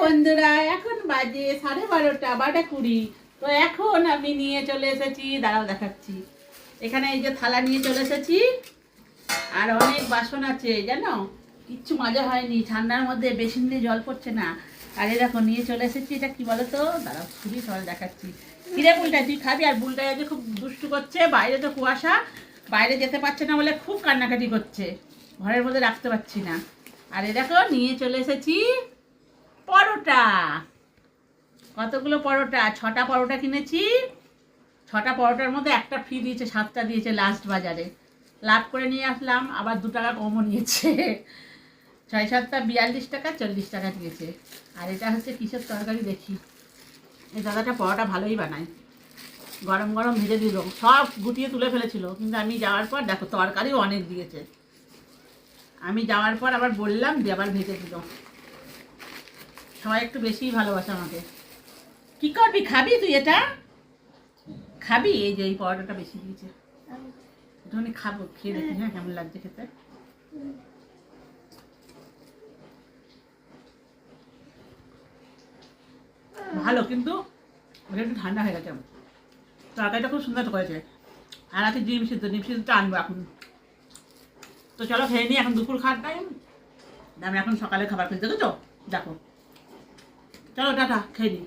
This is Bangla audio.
বন্ধুরা, এখন বাজে 12:30, 12:20। তো এখন আমি নিয়ে চলে এসেছি, দাঁড়াও দেখাচ্ছি। এখানে এই যে থালা নিয়ে চলে এসেছি, আর অনেক বাসন আছে জানো, কিচ্ছু মজা হয়নি, ঠান্ডার মধ্যে বেসিন দিয়ে জল পড়ছে না। আর এই দেখো নিয়ে চলে এসেছি, এটা কি বলো তো, দাঁড়াও খুবই সহজ দেখাচ্ছি। কিরে বুলটা, তুই খাবি? আর বুলটা আজকে খুব দুষ্টু করছে, বাইরে তো কুয়াশা, বাইরে যেতে পারছে না বলে খুব কান্নাকাটি করছে, ঘরের মধ্যে রাখতে পারছি না। আর এই দেখো নিয়ে চলে এসেছি পরোটা। কতগুলো পরোটা, 6টা পরোটা কিনেছি। 6টা পরোটার মধ্যে একটা ফ্রি দিয়েছে, 7টা দিয়েছে লাস্ট বাজারে। লাভ করে নিয়ে আসলাম, আবার 2 টাকা কমও নিয়েছে। 6-7টা 42 টাকা, 40 টাকা দিয়েছে। আর এটা হচ্ছে কিসের তরকারি দেখি। এই দাদাটা পরোটা ভালোই বানায়, গরম গরম ভেজে দিল, সব গুটিয়ে তুলে ফেলেছিল, কিন্তু আমি যাওয়ার পর দেখো তরকারিও অনেক দিয়েছে। আমি যাওয়ার পর আবার বললাম দিয়ে আবার ভেজে দিল। সবাই একটু বেশিই ভালোবাসে আমাকে। কি করবি, খাবি তুই? এটা খাবি? এই যে এই পরোটাটা বেশি দিয়েছে, একটুখানি খাবো, খেয়ে দেখি হ্যাঁ কেমন লাগছে খেতে। ভালো, কিন্তু ওটা একটু ঠান্ডা হয়ে গেছে। তরকারিটা খুব সুন্দর করেছে। আর আছে ডিম সিদ্ধটা আনবো এখন। তো চলো খেয়ে নিই, এখন দুপুর খাওয়ার টাইম। আমি এখন সকালে খাবার খেতে, দেখেছো? দেখো, চলো টাটা, খেয়ে নিই।